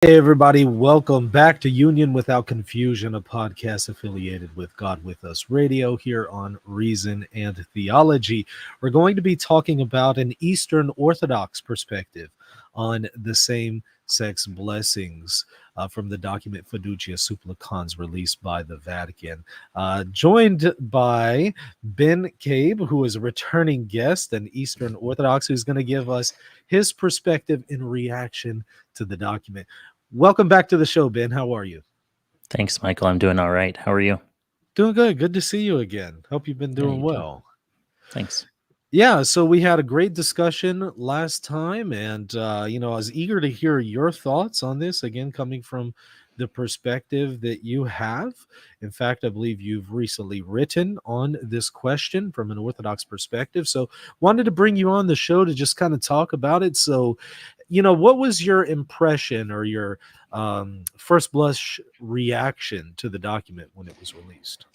Hey, everybody, welcome back to Union Without Confusion, a podcast affiliated with God With Us Radio here on Reason and Theology. We're going to be talking about an Eastern Orthodox perspective on the same-sex blessings from the document Fiducia Supplicans released by the Vatican. Joined by Ben Cabe, who is a returning guest, an Eastern Orthodox, who's going to give us his perspective in reaction to the document. Welcome back to the show, Ben. How are you? Thanks, Michael. I'm doing all right. How are you? Doing good. Good to see you again. Hope you've been Yeah, doing you too. well. Thanks. Yeah, so we had a great discussion last time, and I was eager to hear your thoughts on this again, coming from the perspective that you have. In fact, I believe you've recently written on this question from an Orthodox perspective. So, wanted to bring you on the show to just kind of talk about it. So, what was your impression or your first blush reaction to the document when it was released?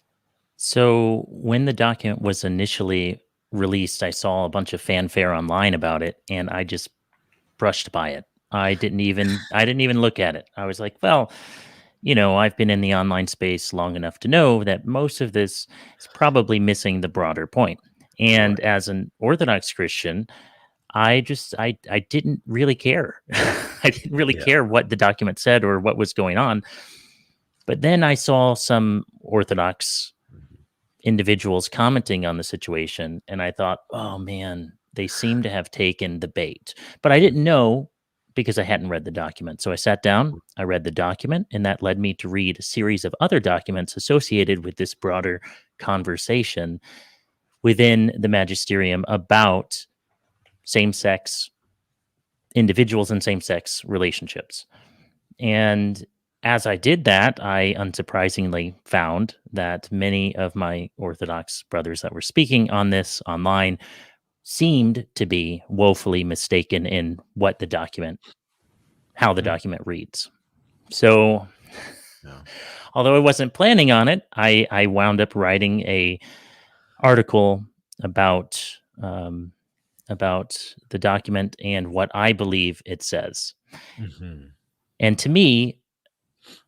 So, when the document was initially released, I saw a bunch of fanfare online about it, and I just brushed by it. I didn't even look at it. I was like, well, I've been in the online space long enough to know that most of this is probably missing the broader point. And Right. as an Orthodox Christian, I didn't really care. I didn't really Yeah. care what the document said or what was going on. But then I saw some Orthodox individuals commenting on the situation, and I thought, oh man, they seem to have taken the bait. But I didn't know because I hadn't read the document. So I sat down, I read the document, and that led me to read a series of other documents associated with this broader conversation within the magisterium about same sex individuals and same sex relationships. And as I did that, I unsurprisingly found that many of my Orthodox brothers that were speaking on this online seemed to be woefully mistaken in what the document, how the Mm, document reads. So, yeah. although I wasn't planning on it, I wound up writing a article about um, about the document and what I believe it says. Mhm. And to me,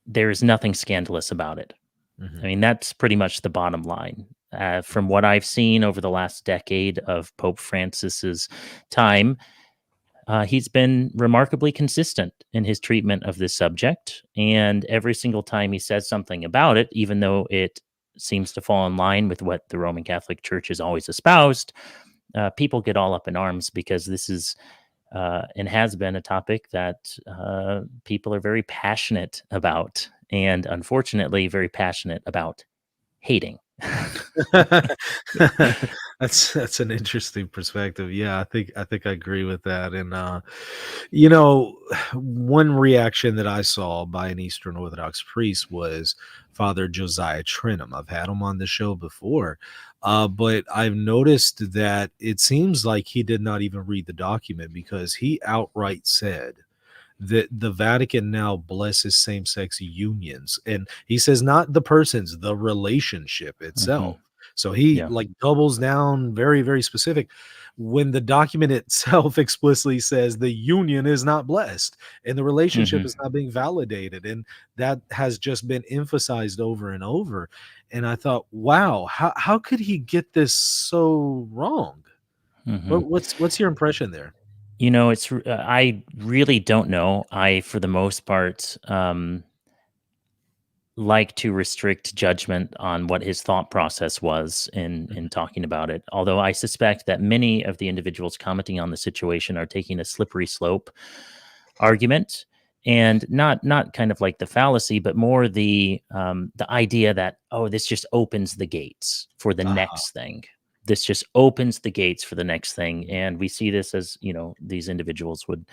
there's nothing scandalous about it. I Mhm. mean, that's pretty much the bottom line. From what I've seen over the last decade of Pope Francis's time, he's been remarkably consistent in his treatment of this subject. And every single time he says something about it, even though it seems to fall in line with what the Roman Catholic Church has always espoused, people get all up in arms because this is and has been a topic that people are very passionate about, and unfortunately, very passionate about hating. That's an interesting perspective. Yeah, I think I agree with that. And you know, one reaction that I saw by an Eastern Orthodox priest was Father Josiah Trenum. I've had him on the show before, but I've noticed that it seems like he did not even read the document because he outright said that the Vatican now blesses same-sex unions, and he says not the persons, the relationship Hmm. itself. So he Yeah. like doubles down, very, very specific, when the document itself explicitly says the union is not blessed and the relationship Hmm. is not being validated, and that has just been emphasized over and over. And I thought, wow, how could he get this so wrong? Hmm. What's your impression there? I really don't know. I, for the most part, like to restrict judgment on what his thought process was in talking about it. Although I suspect that many of the individuals commenting on the situation are taking a slippery slope argument, and not kind of like the fallacy, but more the idea that, oh, this just opens the gates for the Uh-huh. next thing. This just opens the gates for the next thing, and we see this as, these individuals would,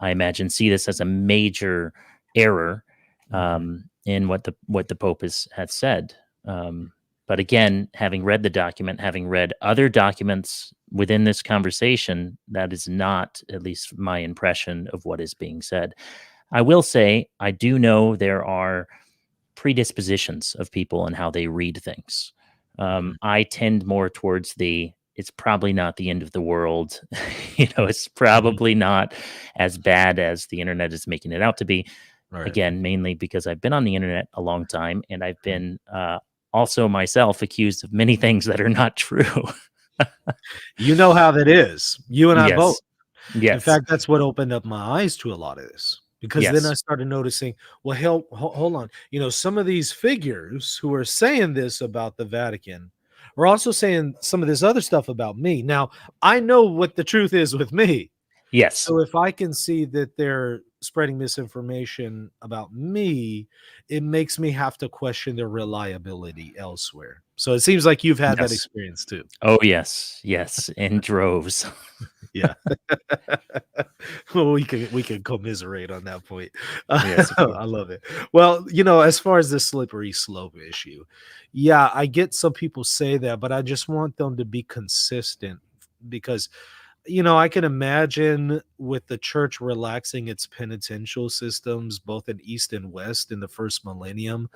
I imagine, see this as a major error Mhm. in what the Pope has said. But again, having read the document, having read other documents within this conversation, that is not, at least my impression of what is being said. I will say, I do know there are predispositions of people and how they read things. Mhm. I tend more towards the it's probably not the end of the world. It's Mhm. probably not as bad as the internet is making it out to be. Right. Again, mainly because I've been on the internet a long time, and I've Mhm. been also myself accused of many things that are not true. You know how that is. You and I both. Yes. In Yes. fact, that's what opened up my eyes to a lot of this, because then I Yes. started noticing, well, hell, hold on. Some of these figures who are saying this about the Vatican are also saying some of this other stuff about me. Now, I know what the truth is with me. Yes. So if I can see that they're spreading misinformation about me, it makes me have to question their reliability elsewhere. So it seems like you've had that Yes. experience too. Oh, yes. Yes. In droves. Yeah. Well, we can commiserate on that point. Yes, of I course. love it. Well, as far as the slippery slope issue, yeah, I get some people say that, but I just want them to be consistent, because I can imagine with the church relaxing its penitential systems both in East and West in the first millennium.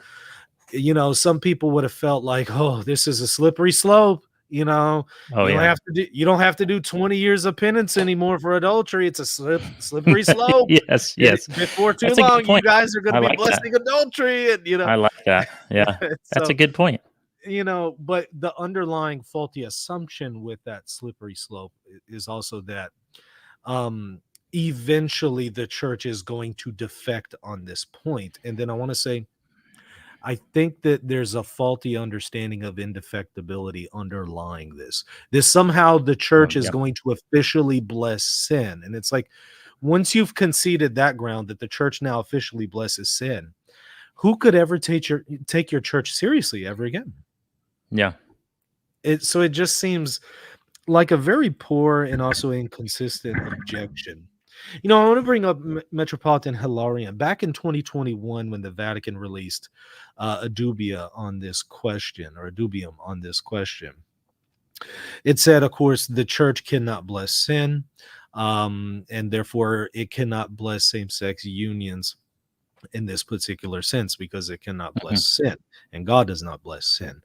Some people would have felt like, oh, this is a slippery slope. Oh, You don't have to do 20 years of penance anymore for adultery. It's a slippery slope. Yes, yes. Before too That's a good long, you point. guys are going to I be like that. blessing adultery, and I like that. Yeah. That's a so good point. but the underlying faulty assumption with that slippery slope is also that eventually the church is going to defect on this point. And then I want to say, I think that there's a faulty understanding of indefectibility underlying this. Somehow the Oh, church is yep. going to officially bless sin. And it's like, once you've conceded that ground that the church now officially blesses sin, who could ever take your church seriously ever again? Yeah. So it just seems like a very poor and also inconsistent objection. I want to bring up Metropolitan Hilarion. Back in 2021, when the Vatican released a dubia on this question, or a dubium on this question, it said, of course, the church cannot bless sin, and therefore it cannot bless same-sex unions in this particular sense, because it cannot bless Mhm. sin, and God does not bless sin.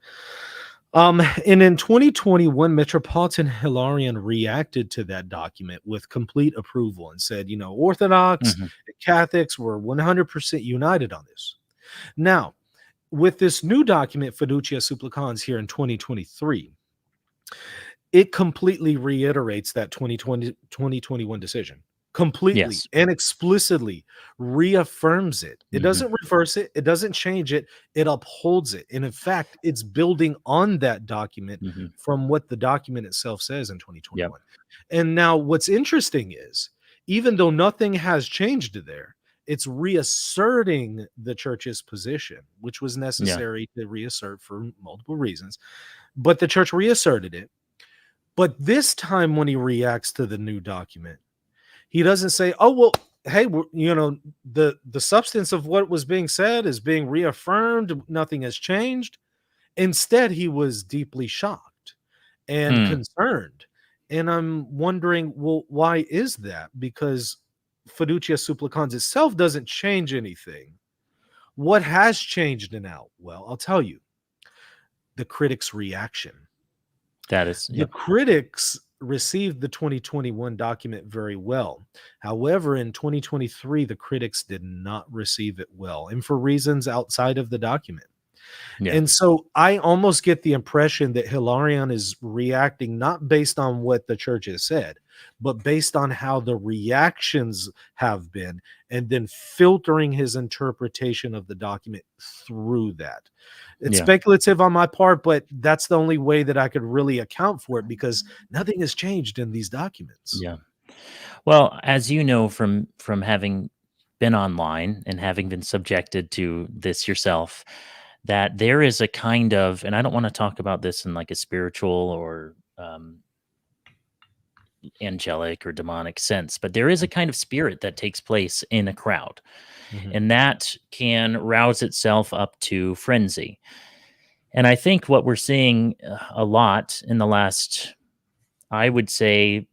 And in 2021, Metropolitan Hilarion reacted to that document with complete approval and said, Orthodox Mhm. and Catholics were 100% united on this. Now, with this new document, Fiducia Supplicans, here in 2023, it completely reiterates that 2021 decision, completely Yes. and explicitly reaffirms it. It Mhm. doesn't reverse it, it doesn't change it, it upholds it. And in fact, it's building on that document Mhm. from what the document itself says in Yep. 2021. And now what's interesting is, even though nothing has changed there, it's reasserting the church's position, which was Yeah. necessary to reassert for multiple reasons. But the church reasserted it. But this time, when he reacts to the new document, he doesn't say, "Oh, well, hey, the substance of what was being said is being reaffirmed. Nothing has changed." Instead, he was deeply shocked and Hmm. concerned. And I'm wondering, well, why is that? Because Fiducia Supplicans itself doesn't change anything. What has changed now? Well, I'll tell you, the critics' reaction. That is, The yep. critics received the 2021 document very well. However, in 2023, the critics did not receive it well, and for reasons outside of the document. Yeah. And so I almost get the impression that Hilarion is reacting not based on what the church has said, but based on how the reactions have been, and then filtering his interpretation of the document through that. It's Yeah. speculative on my part, but that's the only way that I could really account for it, because nothing has changed in these documents. Yeah. Well, as you know from having been online and having been subjected to this yourself, that there is a kind of, and I don't want to talk about this in like a spiritual or angelic or demonic sense, but there is a kind of spirit that takes place in a crowd, Mhm. and that can rouse itself up to frenzy. And I think what we're seeing a lot in the last, I would say,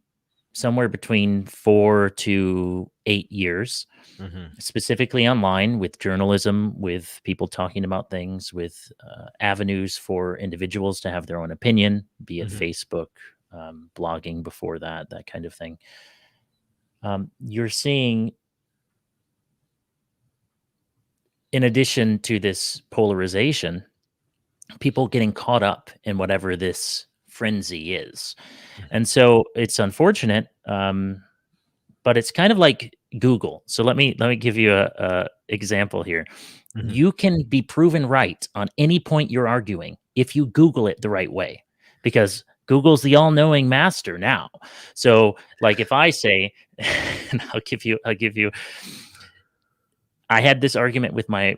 somewhere between 4 to 8 years, Mhm. specifically online with journalism, with people talking about things, with avenues for individuals to have their own opinion, be it Mhm. Facebook, blogging before that kind of thing. You're seeing, in addition to this polarization, people getting caught up in whatever this frenzy is. And so it's unfortunate, but it's kind of like Google. So let me give you a example here. Mhm. You can be proven right on any point you're arguing if you Google it the right way, because Google's the all-knowing master now. So, like, if I say, and I'll give you, I had this argument with my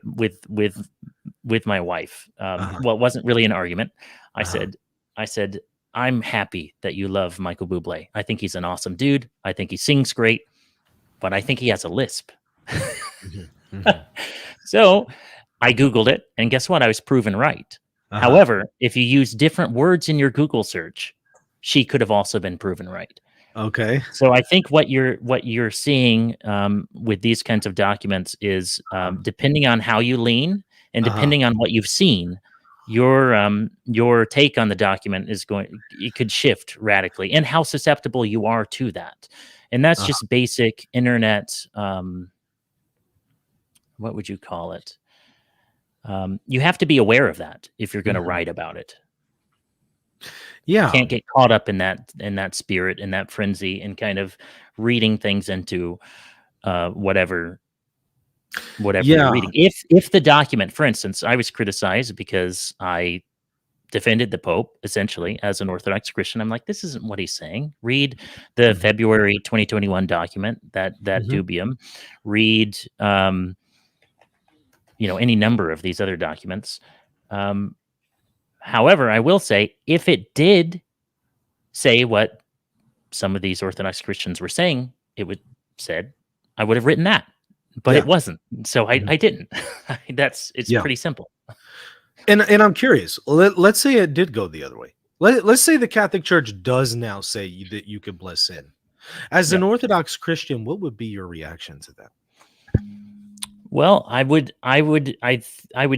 wife. Well, it wasn't really an argument. I said, I'm happy that you love Michael Bublé. I think he's an awesome dude. I think he sings great, but I think he has a lisp. So I Googled it, and guess what? I was proven right. However, if you use different words in your Google search, she could have also been proven right. Okay. So I think what you're seeing with these kinds of documents is depending on how you lean and depending on what you've seen, your take on the document it could shift radically, and how susceptible you are to that. And that's just basic internet. What would you call it? You have to be aware of that if you're going to write about it. Yeah. You can't get caught up in that spirit, in that frenzy, and kind of reading things into whatever you're reading. If the document, for instance, I was criticized because I defended the Pope essentially as an Orthodox Christian. I'm like, this isn't what he's saying. Read the February 2021 document, that dubium. Read any number of these other documents. However, I will say, if it did say what some of these Orthodox Christians were saying, I would have written that, but it wasn't. So I didn't. It's pretty simple. And I'm curious. Let's say it did go the other way. Let's say the Catholic Church does now say that you can bless sin. As an Orthodox Christian, what would be your reaction to that? Well, I would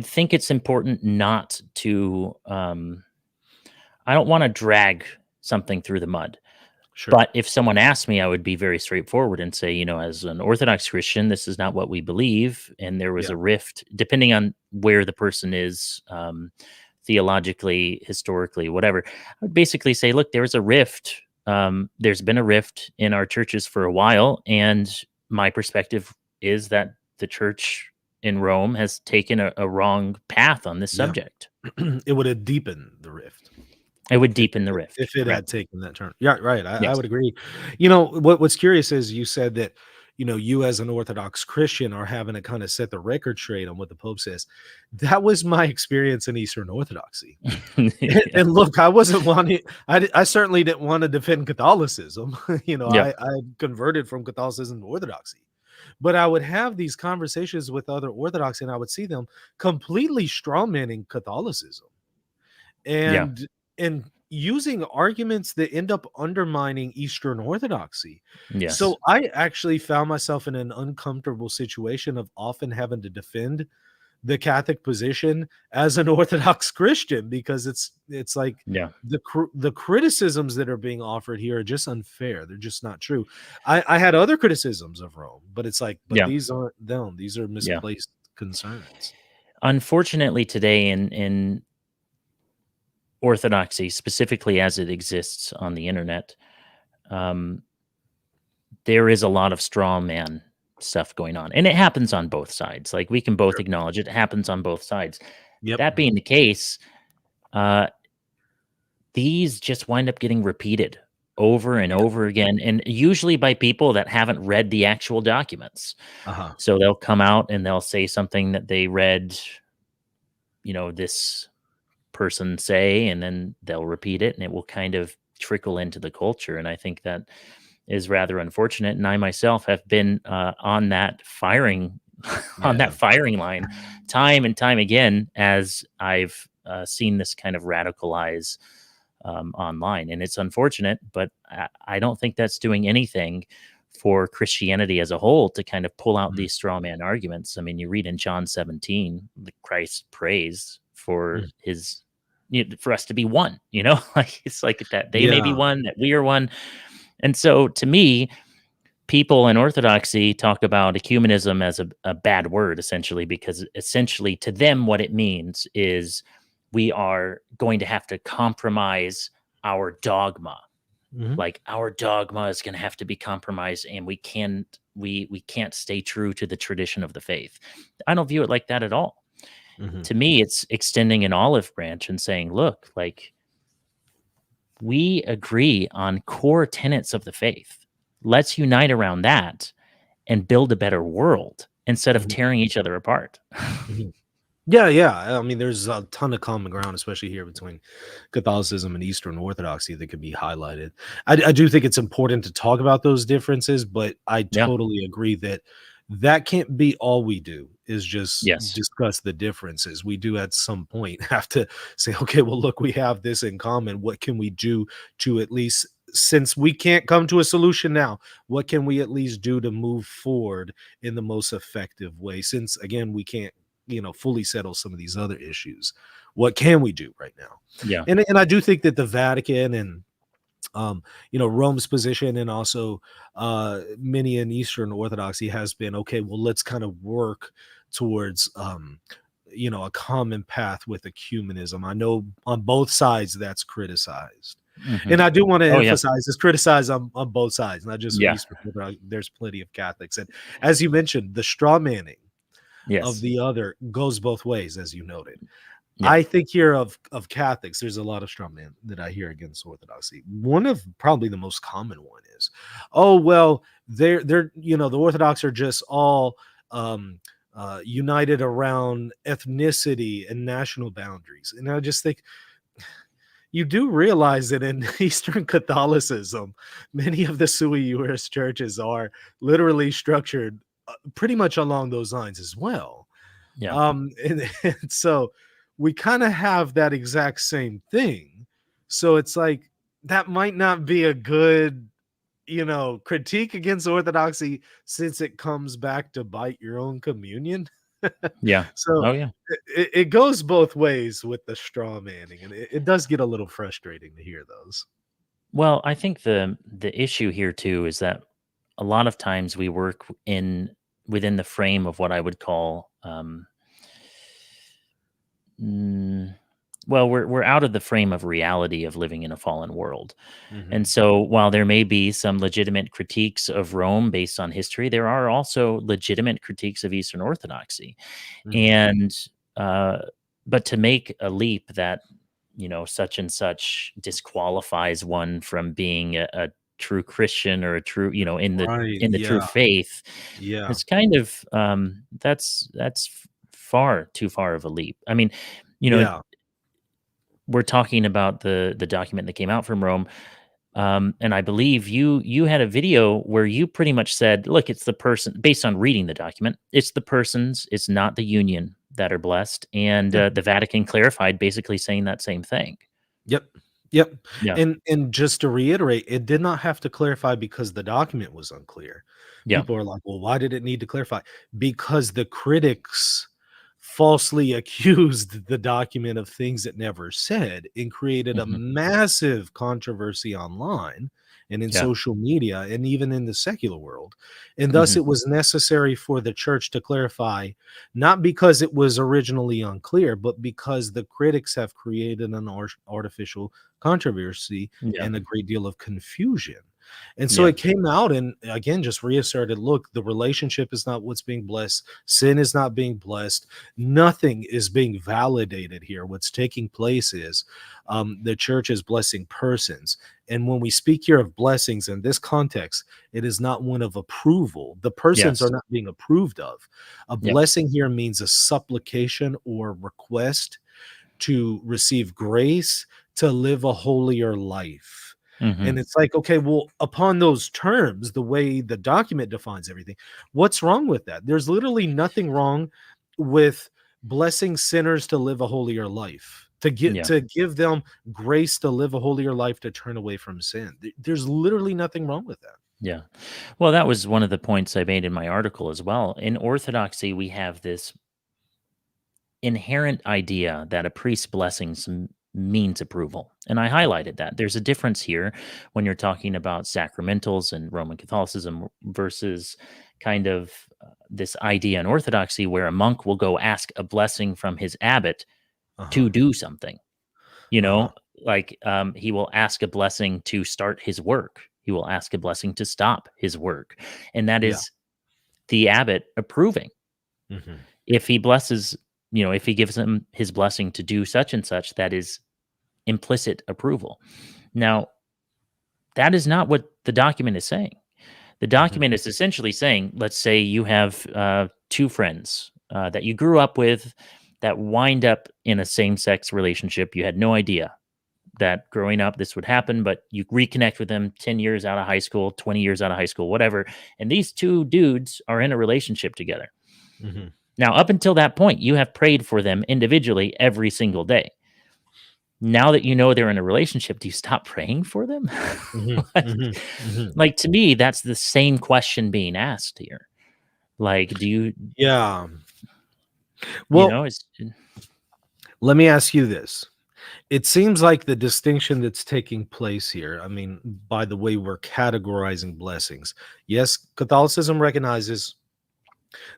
think it's important not to. I don't want to drag something through the mud. Sure. But if someone asked me, I would be very straightforward and say, as an Orthodox Christian, this is not what we believe, and there was a rift, depending on where the person is, theologically, historically, whatever. I would basically say, look, there's a rift. There's been a rift in our churches for a while, and my perspective is that the church in Rome has taken a wrong path on this subject. It would have deepened the rift. It would deepen the rift if it had taken that turn. Yeah, right. I would agree. What's curious is you said that you as an Orthodox Christian are having to kind of set the record straight on what the Pope says. That was my experience in Eastern Orthodoxy. And look, I wasn't wanting. I certainly didn't want to defend Catholicism. I converted from Catholicism to Orthodoxy. But I would have these conversations with other Orthodox, and I would see them completely strawmanning Catholicism, and using arguments that end up undermining Eastern Orthodoxy. Yes. So I actually found myself in an uncomfortable situation of often having to defend the Catholic position as an Orthodox Christian, because it's like the criticisms that are being offered here are just unfair. They're just not true. I had other criticisms of Rome, but it's like, these aren't them. These are misplaced concerns. Unfortunately, today in Orthodoxy, specifically as it exists on the internet, there is a lot of straw man stuff going on, and it happens on both sides. Like, we can both acknowledge it happens on both sides. That being the case, these just wind up getting repeated over and over again, and usually by people that haven't read the actual documents. So they'll come out and they'll say something that they read, this person say, and then they'll repeat it, and it will kind of trickle into the culture. And I think that is rather unfortunate. And I myself have been on that firing line time and time again, as I've seen this kind of radicalize online. And it's unfortunate, but I don't think that's doing anything for Christianity as a whole to kind of pull out these straw man arguments. I mean, you read in John 17, Christ prays for his for us to be one, like it's like that they may be Yeah. one, that we are one. And so to me, people in Orthodoxy talk about ecumenism as a bad word, essentially, because essentially to them, what it means is we are going to have to compromise our dogma. Mhm. Like our dogma is going to have to be compromised, and we can't stay true to the tradition of the faith. I don't view it like that at all. Mhm. To me, it's extending an olive branch and saying, look, like we agree on core tenets of the faith. Let's unite around that and build a better world instead of Mhm. tearing each other apart. Mhm. Yeah, yeah. I mean, there's a ton of common ground, especially here between Catholicism and Eastern Orthodoxy that could be highlighted. I do think it's important to talk about those differences, but I Yeah. totally agree that that can't be all we do is just Yes. discuss the differences. We do at some point have to say, okay, well, look, we have this in common. What can we do to at least, since we can't come to a solution now, what can we at least do to move forward in the most effective way? Since again, we can't fully settle some of these other issues. What can we do right now? Yeah. And I do think that the Vatican and Rome's position and also many in Eastern Orthodoxy has been okay. Well, let's kind of work towards a common path with ecumenism. I know on both sides that's criticized. Hmm. And I do want to Oh yeah. emphasize it's criticized on both sides, not just Yeah. Eastern Orthodox. There's plenty of Catholics. And as you mentioned, the straw manning of Yes. the other goes both ways, as you noted. Yeah. I think here of Catholics, there's a lot of strongmen that I hear against Orthodoxy. One of probably the most common one is, oh well, they're the Orthodox are just all united around ethnicity and national boundaries, and I just think you do realize that in Eastern Catholicism, many of the sui juris churches are literally structured pretty much along those lines as well. Yeah. And so we kind of have that exact same thing. So it's like that might not be a good, critique against orthodoxy since it comes back to bite your own communion. Yeah. So Oh yeah. it goes both ways with the straw manning, and it does get a little frustrating to hear those. Well, I think the issue here too is that a lot of times we work within the frame of what I would call mm, well, we're out of the frame of reality of living in a fallen world. Hmm. And so while there may be some legitimate critiques of Rome based on history, there are also legitimate critiques of Eastern Orthodoxy. Hmm. And uh but to make a leap that such and such disqualifies one from being a true Christian or a true Right. in the true Yeah. faith, Yeah. it's kind of that's far too far of a leap. I mean, you know Yeah. we're talking about the document that came out from Rome. And I believe you had a video where you pretty much said, look, it's the person, based on reading the document, it's the persons, it's not the union that are blessed. And Yeah. the Vatican clarified, basically saying that same thing. Yep. Yep. Yeah. And just to reiterate, it did not have to clarify because the document was unclear. Yeah. People are like, "Well, why did it need to clarify?" Because the critics falsely accused the document of things it never said and created a Hmm. massive controversy online and in Yeah. social media and even in the secular world. And thus Hmm. it was necessary for the church to clarify, not because it was originally unclear, but because the critics have created an artificial controversy Yeah. and a great deal of confusion. And so Yeah. it came out and again just reasserted, look, the relationship is not what's being blessed, sin is not being blessed, nothing is being validated here. What's taking place is the church is blessing persons. And when we speak here of blessings in this context, it is not one of approval. The persons are Yes. not being approved of. A Yeah. blessing here means a supplication or request to receive grace to live a holier life. Hmm. And it's like, okay, well, upon those terms, the way the document defines everything, what's wrong with that? There's literally nothing wrong with blessing sinners to live a holier life, Yeah. to give them grace to live a holier life, to turn away from sin. There's literally nothing wrong with that. Yeah. Well, that was one of the points I made in my article as well. In Orthodoxy, we have this inherent idea that a priest's blessings means approval. And I highlighted that. There's a difference here when you're talking about sacramentals and Roman Catholicism versus kind of this idea in Orthodoxy where a monk will go ask a blessing from his abbot to do something. Like he will ask a blessing to start his work. He will ask a blessing to stop his work. And that Yeah. is the abbot approving. Mm-hmm. If he blesses, if he gives him his blessing to do such and such, that is implicit approval. Now, that is not what the document is saying. The document is essentially saying, let's say you have two friends that you grew up with that wind up in a same-sex relationship. You had no idea that growing up this would happen, but you reconnect with them 10 years out of high school, 20 years out of high school, whatever. And these two dudes are in a relationship together. Mm-hmm. Now, up until that point, you have prayed for them individually every single day. Now that you know they're in a relationship, do you stop praying for them? Like, to me, that's the same question being asked here. Like, do you? Yeah. Well, let me ask you this. It seems like the distinction that's taking place here, I mean, by the way we're categorizing blessings. Yes, Catholicism recognizes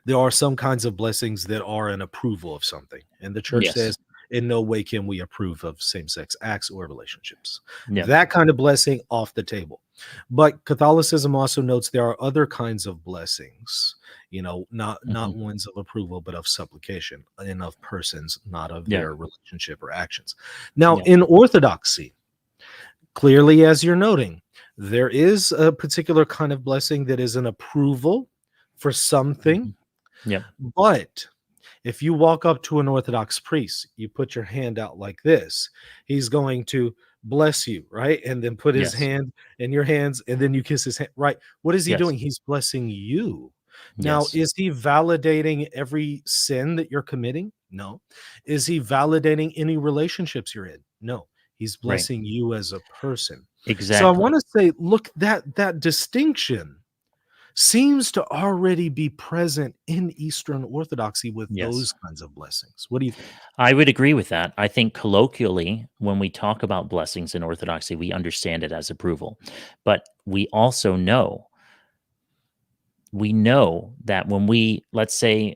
there are some kinds of blessings that are an approval of something. And the church says, in no way can we approve of same-sex acts or relationships. That kind of blessing off the table. But Catholicism also notes there are other kinds of blessings, not ones of approval, but of supplication and of persons, not of their relationship or actions. Now, in Orthodoxy, clearly, as you're noting, there is a particular kind of blessing that is an approval for something. But if you walk up to an Orthodox priest, you put your hand out like this, he's going to bless you, right? And then put his hand in your hands, and then you kiss his hand, right? What is he doing? He's blessing you. Now, is he validating every sin that you're committing? No. Is he validating any relationships you're in? No. He's blessing you as a person. Exactly. So I want to say, look, that distinction seems to already be present in Eastern Orthodoxy with those kinds of blessings. What do you think? I would agree with that. I think colloquially, when we talk about blessings in Orthodoxy, we understand it as approval. But we also know, that when we, let's say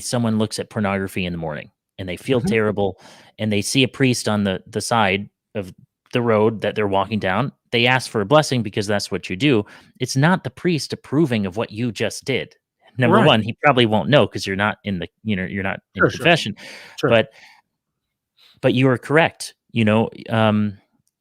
someone looks at pornography in the morning and they feel terrible and they see a priest on the side of the road that they're walking down, they ask for a blessing because that's what you do. It's not the priest approving of what you just did. Number one, he probably won't know because you're not in the, you're not in confession. But you are correct.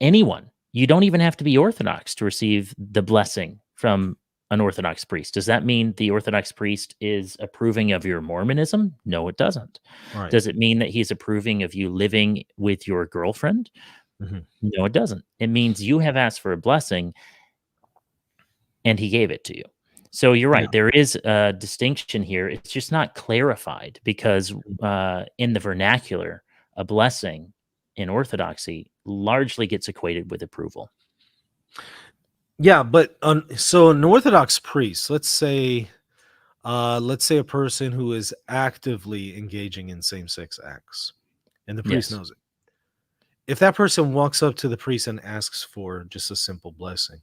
Anyone, you don't even have to be Orthodox to receive the blessing from an Orthodox priest. Does that mean the Orthodox priest is approving of your Mormonism? No, it doesn't. Does it mean that he's approving of you living with your girlfriend? No, it doesn't. It means you have asked for a blessing and he gave it to you. So you're right. There is a distinction here. It's just not clarified because in the vernacular, a blessing in Orthodoxy largely gets equated with approval. Yeah, but so an Orthodox priest, let's say a person who is actively engaging in same-sex acts, and the priest knows it. If that person walks up to the priest and asks for just a simple blessing,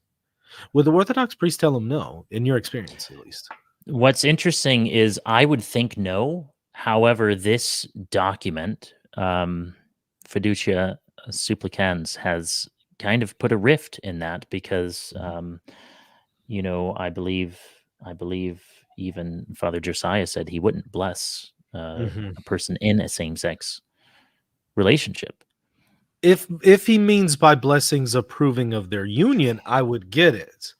would the Orthodox priest tell him no, in your experience at least? What's interesting is I would think no. However, this document, Fiducia Supplicans, has kind of put a rift in that because, I believe even Father Josiah said he wouldn't bless a person in a same-sex relationship. If he means by blessings approving of their union, I would get it.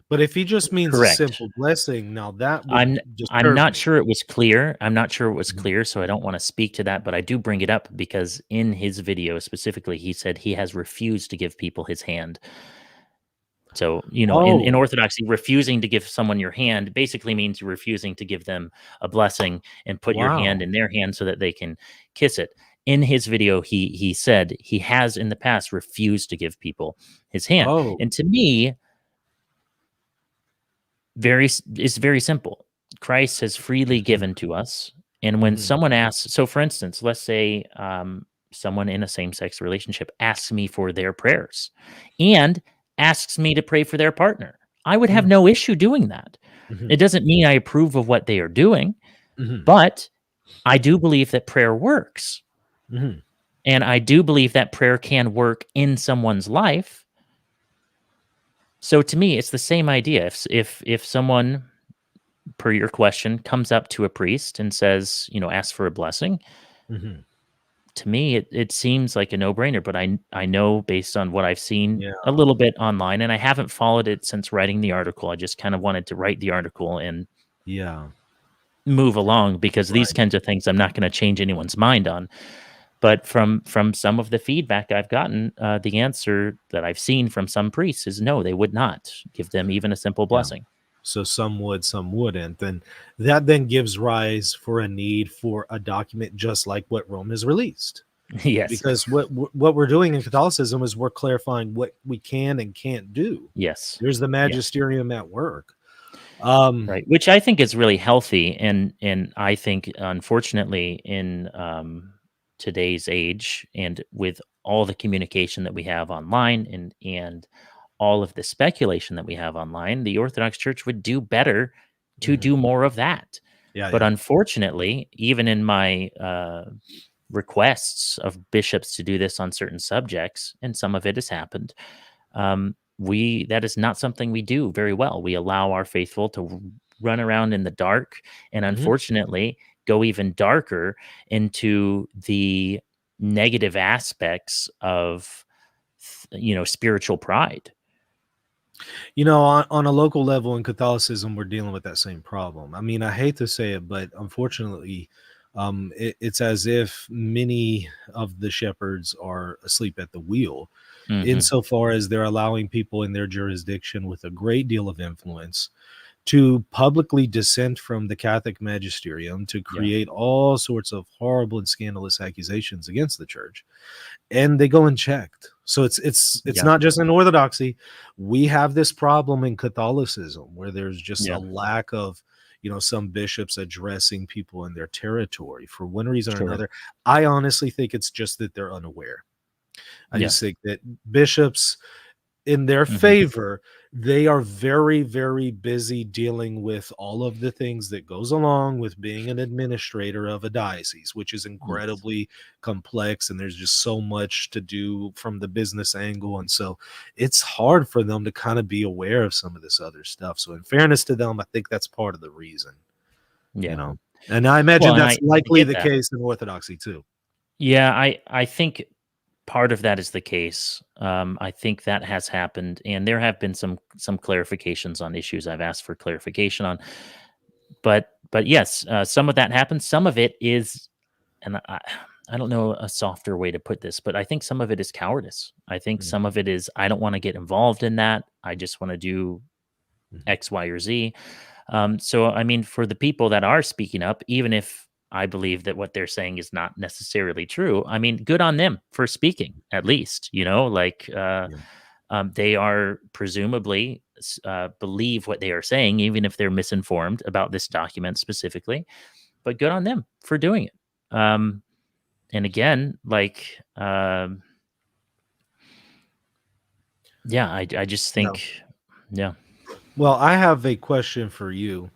But if he just means a simple blessing, now that would I'm not sure it was clear. So I don't want to speak to that, but I do bring it up because in his video specifically, he said he has refused to give people his hand. So, in Orthodoxy, refusing to give someone your hand basically means you're refusing to give them a blessing and put your hand in their hand so that they can kiss it. In his video, he said he has in the past refused to give people his hand. And to me, it's very simple. Christ has freely given to us. And when someone asks, so for instance, let's say someone in a same-sex relationship asks me for their prayers and asks me to pray for their partner, I would have Mhm. no issue doing that. Mhm. It doesn't mean I approve of what they are doing, Mhm. but I do believe that prayer works. Mhm. And I do believe that prayer can work in someone's life. So to me, it's the same idea. If someone, per your question, comes up to a priest and says, asks for a blessing, Mhm. to me, it seems like a no-brainer, but I know based on what I've seen Yeah. a little bit online, and I haven't followed it since writing the article. I just kind of wanted to write the article and Yeah. move along because these Right. kinds of things I'm not going to change anyone's mind on. But from some of the feedback I've gotten, the answer that I've seen from some priests is no, they would not give them even a simple Yeah. blessing. So some would, some wouldn't. And that then gives rise for a need for a document just like what Rome has released. Yes. Because what we're doing in Catholicism is we're clarifying what we can and can't do. Yes. There's the Yeah. magisterium at work. Um, Right. Which I think is really healthy, and I think unfortunately in today's age and with all the communication that we have online and all of the speculation that we have online, the Orthodox Church would do better to mhm. do more of that. Yeah, But yeah. unfortunately, even in my requests of bishops to do this on certain subjects, and some of it has happened, we that is not something we do very well. We allow our faithful to run around in the dark, and Mhm. unfortunately, go even darker into the negative aspects of spiritual pride. On a local level in Catholicism, we're dealing with that same problem. I mean, I hate to say it, but unfortunately, it's as if many of the shepherds are asleep at the wheel, Hmm. insofar as they're allowing people in their jurisdiction with a great deal of influence to publicly dissent from the Catholic magisterium, to Yeah. create all sorts of horrible and scandalous accusations against the church, and they go unchecked. So it's Yeah. not just in Orthodoxy. We have this problem in Catholicism where there's just a Yeah. lack of some bishops addressing people in their territory for one reason or Sure. another. I honestly think it's just that they're unaware. I Yeah. just think that bishops, in their Hmm. favor, they are very, very busy dealing with all of the things that goes along with being an administrator of a diocese, which is Yes. incredibly complex, and there's just so much to do from the business angle. And so it's hard for them to kind of be aware of some of this other stuff. So in fairness to them, I think that's part of the reason, you Yeah. know. And I Well, imagine and that's I likely get the that. case in Orthodoxy too. Yeah, I think part of that is the case. I think that has happened, and there have been some clarifications on issues I've asked for clarification on. But yes, some of that happens. Some of it is, and I don't know a softer way to put this, but I think some of it is cowardice. I think Mhm, some of it is I don't want to get involved in that. I just want to do mhm, X, Y, or Z. So, I mean, for the people that are speaking up, even if I believe that what they're saying is not necessarily true, I mean, good on them for speaking, at least, yeah. they are presumably believe what they are saying, even if they're misinformed about this document specifically, but good on them for doing it. And again, yeah, I just Yeah. think, yeah. Well, I have a question for you.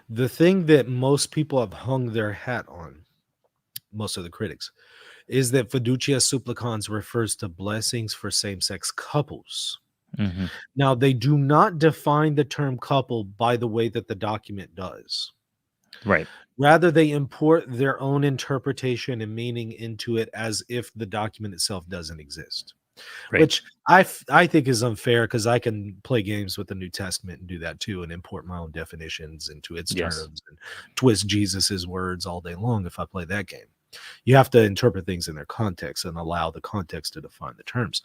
The thing that most people have hung their hat on, most of the critics, is that Fiducia Supplicans refers to blessings for same-sex couples. Hmm. Now, they do not define the term couple by the way that the document does. Right. Rather, they import their own interpretation and meaning into it as if the document itself doesn't exist, Right. which I think is unfair because I can play games with the New Testament and do that too and import my own definitions into its Yes. terms and twist Jesus's words all day long if I play that game. You have to interpret things in their context and allow the context to define the terms.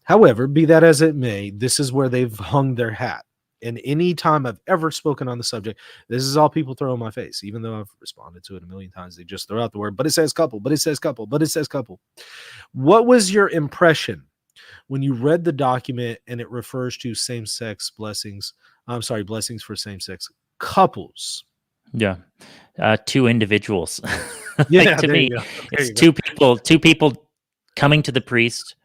However, be that as it may, this is where they've hung their hat. And any time I've ever spoken on the subject, this is all people throw in my face. Even though I've responded to it a million times, they just throw out the word, but it says couple, but it says couple, but it says couple. What was your impression when you read the document and it refers to same-sex blessings? I'm sorry, blessings for same-sex couples. Yeah. Two individuals. Like Yeah, to there me, you go. There it's you go. two people coming to the priest,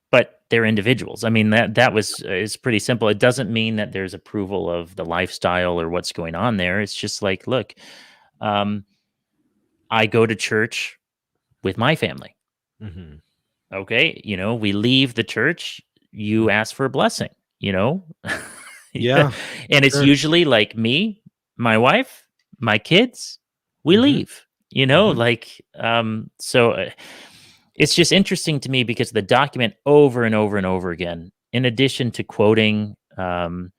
but they're individuals. I mean, that is pretty simple. It doesn't mean that there's approval of the lifestyle or what's going on there. It's just like, look, I go to church with my family. Mm-hmm. Okay, we leave the church, you ask for a blessing, Yeah, and it's sure. usually like me, my wife, my kids, we Mm-hmm. leave, Mm-hmm. so it's just interesting to me because the document over and over and over again, in addition to quoting the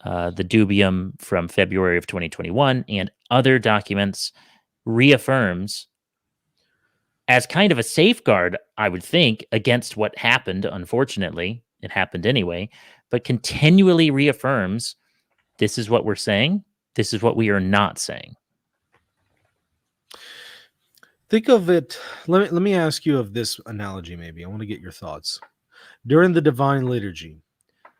dubium from February of 2021 and other documents, reaffirms as kind of a safeguard, I would think, against what happened. Unfortunately, it happened anyway, but continually reaffirms this is what we're saying, this is what we are not saying. Think of it. Let me ask you of this analogy. Maybe I want to get your thoughts. During the Divine Liturgy,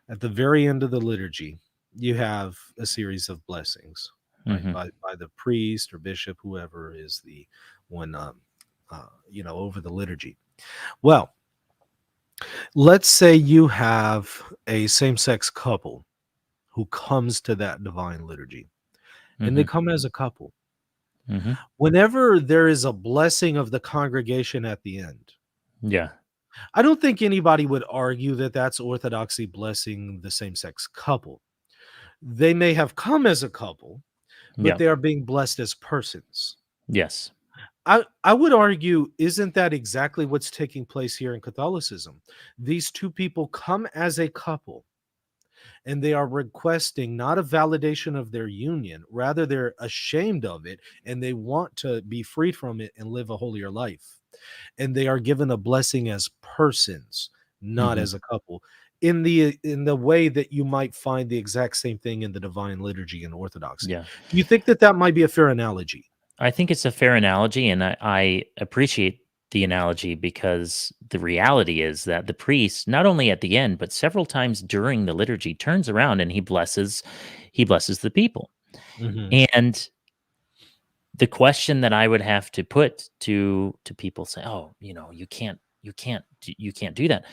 at the very end of the liturgy, you have a series of blessings, right, Mm-hmm. by the priest or bishop, whoever is the one, over the liturgy. Well, let's say you have a same-sex couple who comes to that Divine Liturgy, and they Mm-hmm. come as a couple. Mm-hmm. Whenever there is a blessing of the congregation at the end, Yeah. I don't think anybody would argue that that's orthodoxy blessing the same-sex couple. They may have come as a couple, but Yeah. they are being blessed as persons. Yes. I would argue, isn't that exactly what's taking place here in Catholicism? These two people come as a couple, and they are requesting not a validation of their union, rather they're ashamed of it, and they want to be freed from it and live a holier life. And they are given a blessing as persons, not Mm-hmm. as a couple. In the way that you might find the exact same thing in the Divine Liturgy and Orthodoxy. Yeah. Do you think that might be a fair analogy? I think it's a fair analogy, and I appreciate the analogy because the reality is that the priest, not only at the end, but several times during the liturgy, turns around and he blesses the people. Mhm. And the question that I would have to put to people say, "Oh, you can't do that."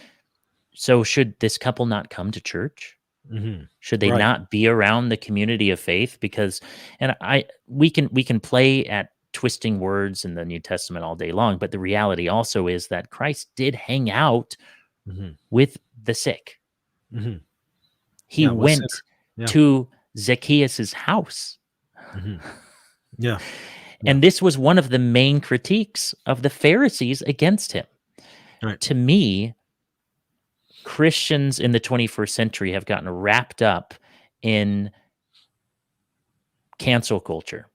So should this couple not come to church? Mhm. Should they Right. not be around the community of faith? Because, and we can play at twisting words in the New Testament all day long, but the reality also is that Christ did hang out Mhm. with the sick. Mhm. He Yeah, what went sinner? Yeah. to Zacchaeus's house. Mhm. Yeah. Yeah. And this was one of the main critiques of the Pharisees against him. Right. To me, Christians in the 21st century have gotten wrapped up in cancel culture.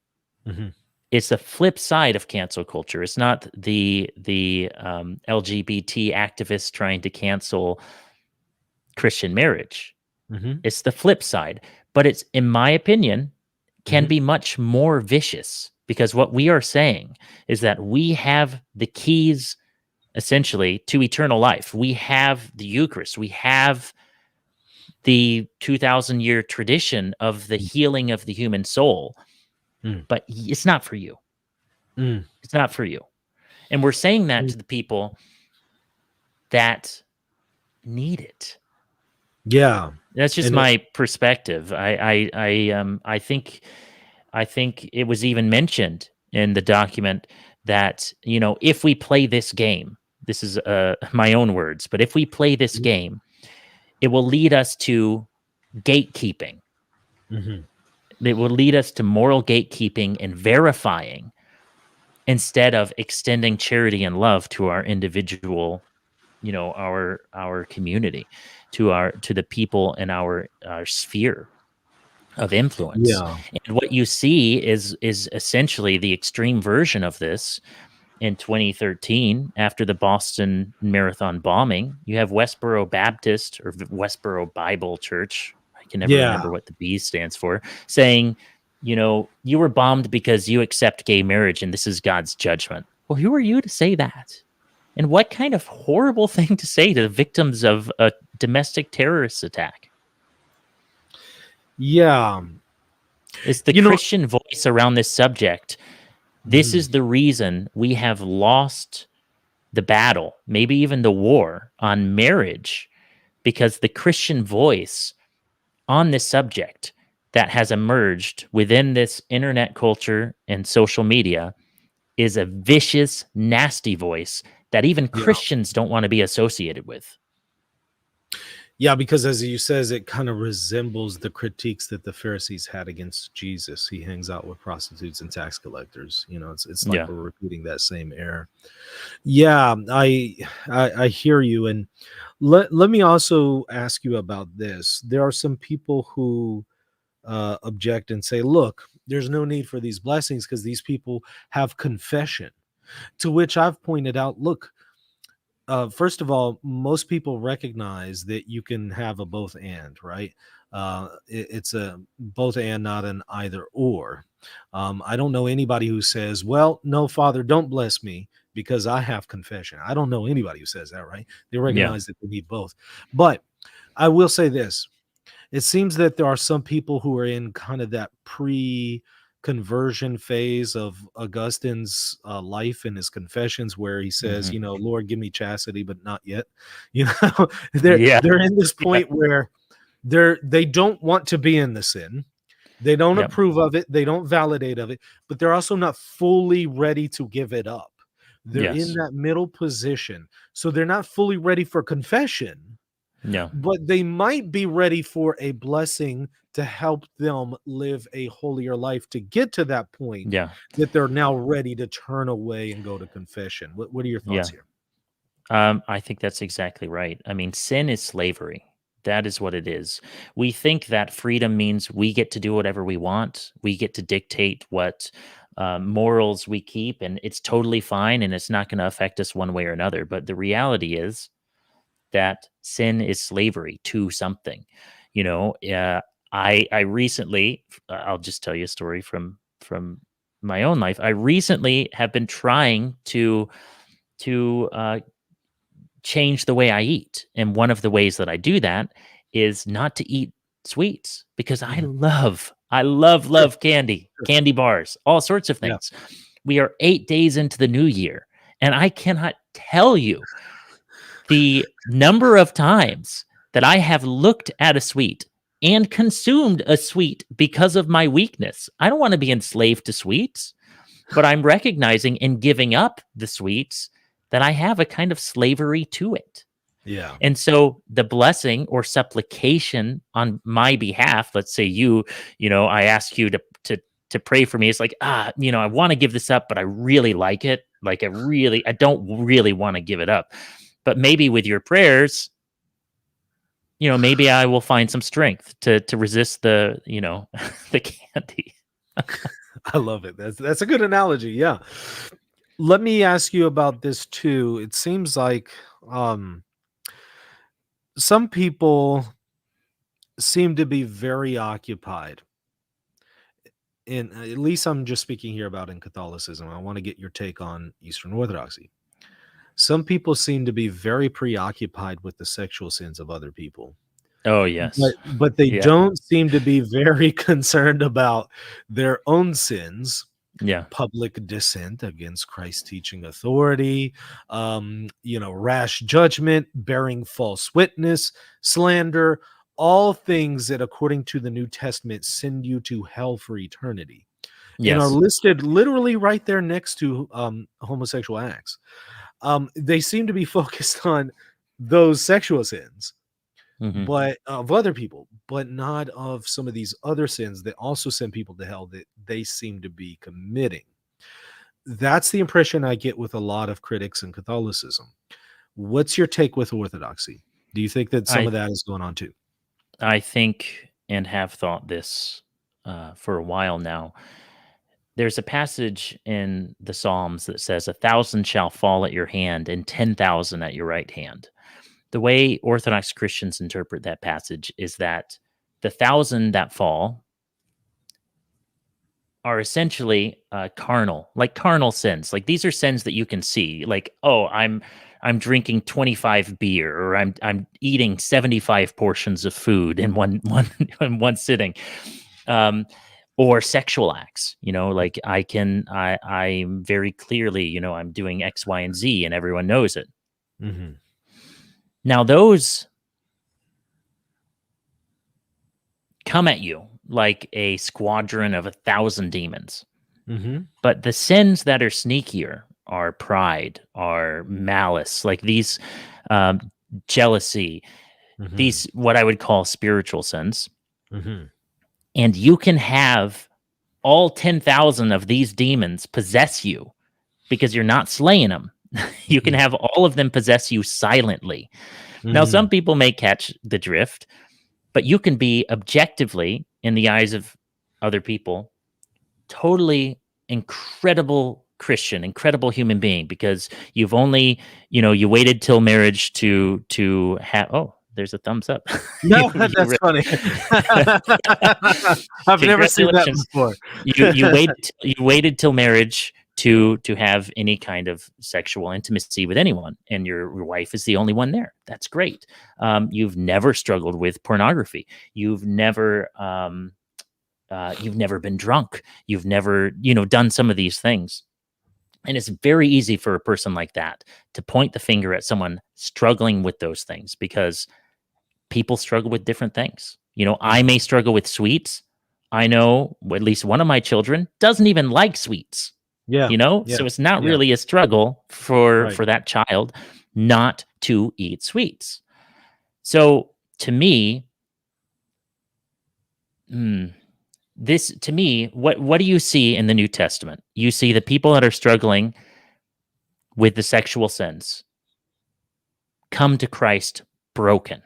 Mhm. It's the flip side of cancel culture. It's not the LGBT activists trying to cancel Christian marriage. Mhm. It's the flip side, but it's, in my opinion, can Mhm. be much more vicious because what we are saying is that we have the keys essentially to eternal life. We have the Eucharist. We have the 2,000-year tradition of the healing of the human soul, Mm. but it's not for you. Mm. It's not for you. And we're saying that Mm. to the people that need it. Yeah. That's just And it my perspective. I think it was even mentioned in the document that if we play this game, this is my own words, but if we play this Mhm. game, it will lead us to gatekeeping. Mhm. It will lead us to moral gatekeeping and verifying instead of extending charity and love to our individual, our community, to the people in our sphere of influence. Yeah. And what you see is essentially the extreme version of this. In 2013, after the Boston Marathon bombing, you have Westboro Baptist or Westboro Bible Church, I can never Yeah. remember what the B stands for, saying, you were bombed because you accept gay marriage and this is God's judgment. Well, who are you to say that? And what kind of horrible thing to say to the victims of a domestic terrorist attack? Yeah. It's the You know Christian voice around this subject. This Mhm. is the reason we have lost the battle, maybe even the war on marriage, because the Christian voice on this subject that has emerged within this internet culture and social media is a vicious, nasty voice that even Yeah. Christians don't want to be associated with. Yeah, because as you says, it kind of resembles the critiques that the Pharisees had against Jesus. He hangs out with prostitutes and tax collectors. It's like Yeah. we're repeating that same error. Yeah, I hear you, and let me also ask you about this. There are some people who object and say, "Look, there's no need for these blessings because these people have confession." To which I've pointed out, look, first of all, most people recognize that you can have a both and, right? It's a both and, not an either or. I don't know anybody who says, well, no, Father, don't bless me because I have confession. I don't know anybody who says that, right? They Yeah. recognize that they need both. But I will say this: it seems that there are some people who are in kind of that conversion phase of Augustine's life and his confessions, where he says, Hmm. Lord, give me chastity, but not yet. You know, they're Yeah. they're in this Yeah. point where they don't want to be in the sin. They don't Yep. approve of it. They don't validate of it, but they're also not fully ready to give it up. They're in Yes. that middle position. So they're not fully ready for confession, No. but they might be ready for a blessing to help them live a holier life to get to that point Yeah. that they're now ready to turn away and go to confession. What are your thoughts Yeah. here? I think that's exactly right. I mean, sin is slavery. That is what it is. We think that freedom means we get to do whatever we want. We get to dictate what morals we keep, and it's totally fine, and it's not going to affect us one way or another. But the reality is that sin is slavery to something. You know, I recently, I'll just tell you a story from my own life. I recently have been trying to change the way I eat. And one of the ways that I do that is not to eat sweets because I Mhm. love, I love, Sure, love candy, sure. candy bars, all sorts of Yeah. things. We are 8 days into the new year, and I cannot tell you the number of times that I have looked at a sweet and consumed a sweet because of my weakness. I don't want to be enslaved to sweets, but I'm recognizing and giving up the sweets that I have a kind of slavery to it. Yeah. And so the blessing or supplication on my behalf, let's say I ask you to pray for me. It's like, I want to give this up, but I really like it. Like I don't really want to give it up. But maybe with your prayers, maybe I will find some strength to resist the candy. I love it. That's a good analogy. Yeah. Let me ask you about this too. It seems like um some people seem to be very occupied in, at least I'm just speaking here about in Catholicism. I want to get your take on Eastern Orthodoxy. Some people seem to be very preoccupied with the sexual sins of other people, Oh, but yes. they Yeah. don't seem to be very concerned about their own sins, Yeah. public dissent against Christ's teaching authority, rash judgment, bearing false witness, slander, all things that, according to the New Testament, send you to hell for eternity, and are Yes. listed literally right there next to homosexual acts. They seem to be focused on those sexual sins, Mhm. but of other people, but not of some of these other sins that also send people to hell that they seem to be committing. That's the impression I get with a lot of critics in Catholicism. What's your take with Orthodoxy? Do you think that some I of that is going on too? I think and have thought this for a while now. There's a passage in the Psalms that says, "1,000 shall fall at your hand, and 10,000 at your right hand." The way Orthodox Christians interpret that passage is that the 1,000 that fall are essentially like carnal sins. Like these are sins that you can see. Like, oh, I'm drinking 25 beer, or I'm eating 75 portions of food in one in one sitting. Um, or sexual acts. Like I'm very clearly, I'm doing X, Y, and Z, and everyone knows it. Mm-hmm. Now those come at you like a squadron of 1,000 demons. Mm-hmm. But the sins that are sneakier are pride, are malice, like these jealousy, Mm-hmm. these what I would call spiritual sins. Mm-hmm. And you can have all 10,000 of these demons possess you because you're not slaying them. You can have all of them possess you silently. Now, some people may catch the drift, but you can be objectively, in the eyes of other people, totally incredible Christian, incredible human being, because you've only, you waited till marriage to have. Oh, there's a thumbs up. No, that's funny. I've never seen that Congratulations. before. You waited till marriage to have any kind of sexual intimacy with anyone, and your wife is the only one there. That's great. You've never struggled with pornography. You've never been drunk. You've never, done some of these things. And it's very easy for a person like that to point the finger at someone struggling with those things, because people struggle with different things. I may struggle with sweets. I know at least one of my children doesn't even like sweets. Yeah. So it's not really a struggle for Right. that child not to eat sweets. So to me, what do you see in the New Testament? You see the people that are struggling with the sexual sins come to Christ broken.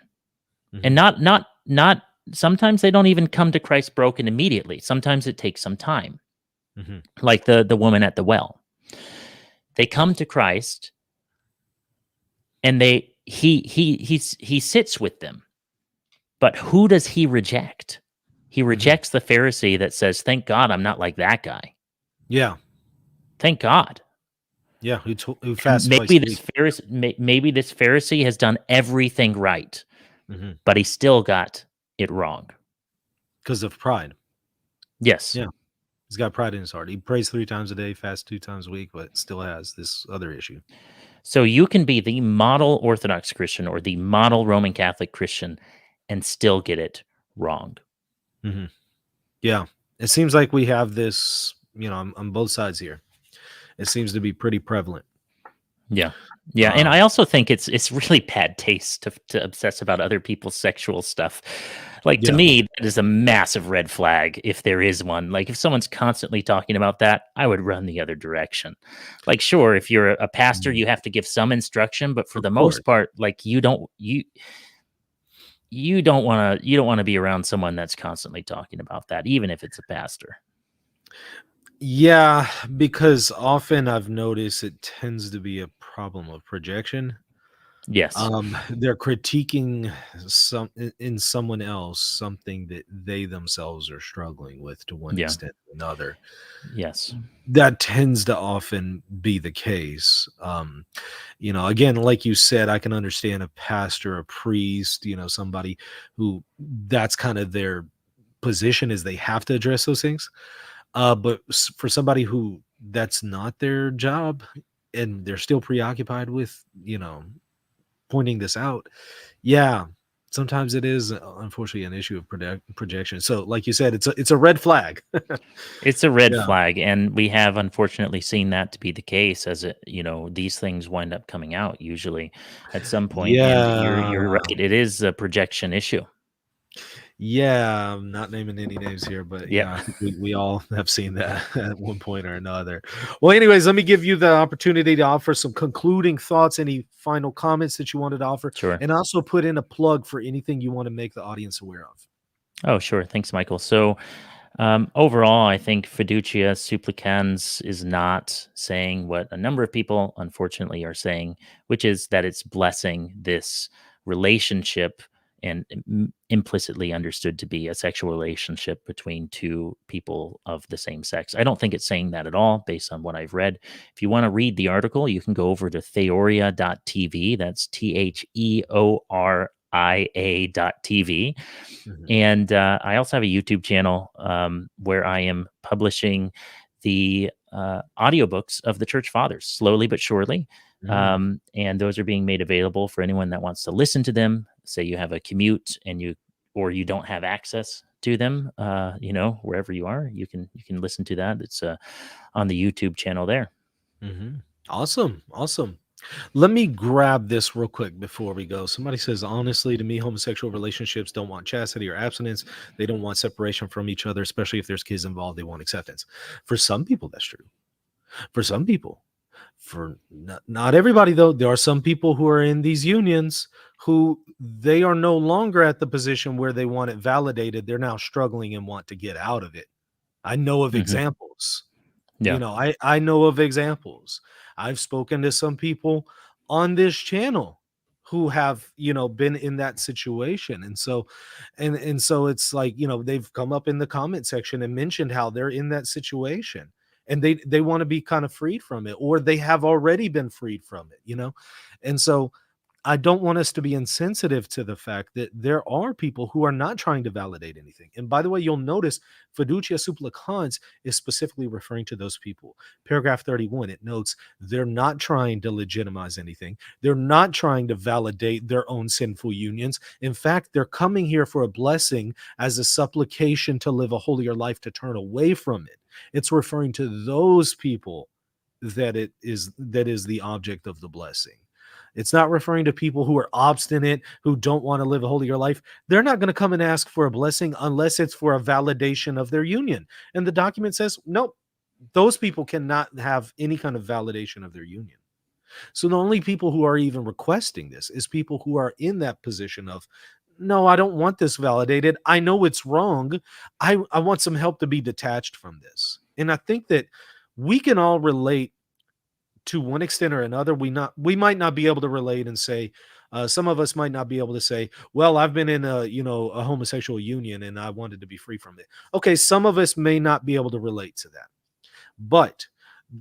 And not sometimes they don't even come to Christ broken immediately. Sometimes it takes some time. Like the woman at the well. They come to Christ and he sits with them. But who does he reject? He rejects the Pharisee that says, "Thank God I'm not like that guy." Yeah. Thank God. Yeah. Who fasts Maybe twice a week. maybe this Pharisee has done everything right, but he still got it wrong Because of pride. Yes. Yeah. He's got pride in his heart. He prays 3 times a day, fasts 2 times a week, but still has this other issue. So you can be the model Orthodox Christian or the model Roman Catholic Christian and still get it wrong. Yeah. It seems like we have this, on both sides here. It seems to be pretty prevalent. Yeah. Yeah. And I also think it's really bad taste to obsess about other people's sexual stuff. Like, to me, that is a massive red flag, if there is one. Like, if someone's constantly talking about that, I would run the other direction. Like, sure, if you're a pastor, you have to give some instruction, but for the most part, like, you don't want to be around someone that's constantly talking about that, even if it's a pastor. Yeah, because often I've noticed it tends to be a problem of projection. Yes. They're critiquing in someone else something that they themselves are struggling with to one extent or another. Yes. That tends to often be the case. Again, like you said, I can understand a pastor, a priest, somebody who that's kind of their position, is they have to address those things. But for somebody who that's not their job and they're still preoccupied with, pointing this out. Yeah. Sometimes it is unfortunately an issue of projection. So like you said, it's a red flag. It's a red flag. And we have unfortunately seen that to be the case, as these things wind up coming out usually at some point. Yeah. And you're right. It is a projection issue. Yeah, I'm not naming any names here, but I think we all have seen that at one point or another. Well, anyways, let me give you the opportunity to offer some concluding thoughts, any final comments that you wanted to offer, and also put in a plug for anything you want to make the audience aware of. Oh, sure. Thanks, Michael. So overall, I think Fiducia Supplicans is not saying what a number of people unfortunately are saying, which is that it's blessing this relationship, and implicitly understood to be a sexual relationship between two people of the same sex. I don't think it's saying that at all, based on what I've read. If you want to read the article, you can go over to theoria.tv. That's ia.tv. Mhm. And I also have a YouTube channel where I am publishing the audiobooks of the church fathers slowly but surely. Mm. And those are being made available for anyone that wants to listen to them. Say you have a commute and you don't have access to them, wherever you are, you can listen to that. It's on the YouTube channel there. Mhm. Awesome, awesome. Let me grab this real quick before we go. Somebody says, honestly, to me, homosexual relationships don't want chastity or abstinence. They don't want separation from each other, especially if there's kids involved. They want acceptance. For some people, that's true. For some people, for not everybody, though, there are some people who are in these unions who they are no longer at the position where they want it validated. They're now struggling and want to get out of it. I know of Hmm. examples. Yeah. I know of examples. I've spoken to some people on this channel who have, been in that situation. And so it's like, they've come up in the comment section and mentioned how they're in that situation and they want to be kind of freed from it, or they have already been freed from it. And so I don't want us to be insensitive to the fact that there are people who are not trying to validate anything. And by the way, you'll notice Fiducia Supplicans is specifically referring to those people. Paragraph 31, it notes they're not trying to legitimize anything. They're not trying to validate their own sinful unions. In fact, they're coming here for a blessing as a supplication to live a holier life, to turn away from it. It's referring to those people that is the object of the blessing. It's not referring to people who are obstinate, who don't want to live a holier life. They're not going to come and ask for a blessing unless it's for a validation of their union. And the document says, nope, those people cannot have any kind of validation of their union. So the only people who are even requesting this is people who are in that position of, no, I don't want this validated. I know it's wrong. I want some help to be detached from this. And I think that we can all relate to one extent or another. We might not be able to relate and say, some of us might not be able to say, well, I've been in a homosexual union and I wanted to be free from it. Okay, some of us may not be able to relate to that, but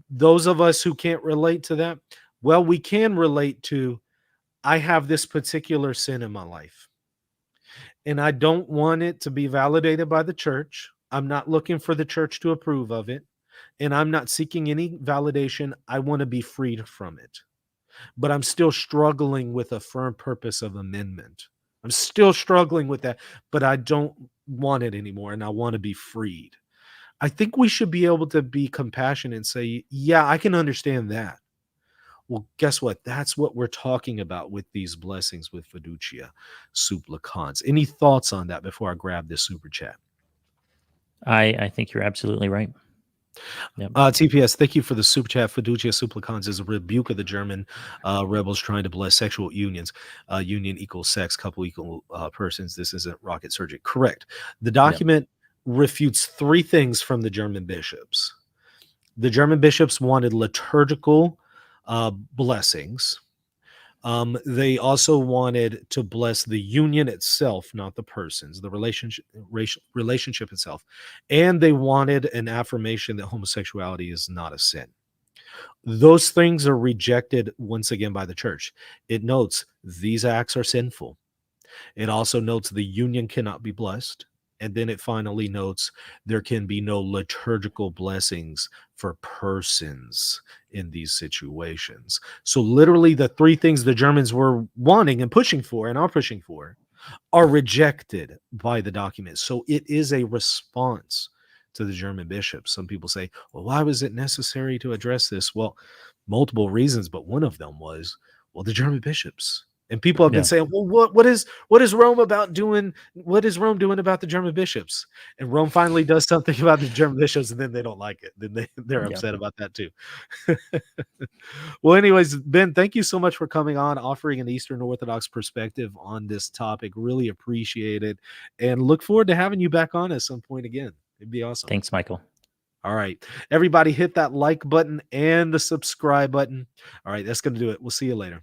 those of us who can't relate to that, well, we can relate to, I have this particular sin in my life and I don't want it to be validated by the church. I'm not looking for the church to approve of it, and I'm not seeking any validation. I want to be freed from it. But I'm still struggling with a firm purpose of amendment. I'm still struggling with that, but I don't want it anymore and I want to be freed. I think we should be able to be compassionate and say, yeah, I can understand that. Well, guess what? That's what we're talking about with these blessings with Fiducia Supplicans. Any thoughts on that before I grab this super chat? I think you're absolutely right. Yep. TPS, thank you for the super chat. Fiducia Supplicans is a rebuke of the German rebels trying to bless sexual unions. Union equals sex, couple equal persons. This isn't rocket surgery. Correct. The document refutes three things from the German bishops. The German bishops wanted liturgical blessings. They also wanted to bless the union itself, not the persons, the relationship itself. And they wanted an affirmation that homosexuality is not a sin. Those things are rejected once again by the church. It notes these acts are sinful. It also notes the union cannot be blessed. And then it finally notes there can be no liturgical blessings for persons in these situations. So literally the three things the Germans were wanting and pushing for and are pushing for are rejected by the document. So it is a response to the German bishops. Some people say, well, why was it necessary to address this? Well, multiple reasons, but one of them was, well, the German bishops. And people have been Yeah. saying, well, what is Rome about doing? What is Rome doing about the German bishops? And Rome finally does something about the German bishops, and then they don't like it. Then they're upset about that too. Well, anyways, Ben, thank you so much for coming on, offering an Eastern Orthodox perspective on this topic. Really appreciate it, and look forward to having you back on at some point again. It'd be awesome. Thanks, Michael. All right, everybody, hit that like button and the subscribe button. All right, that's going to do it. We'll see you later.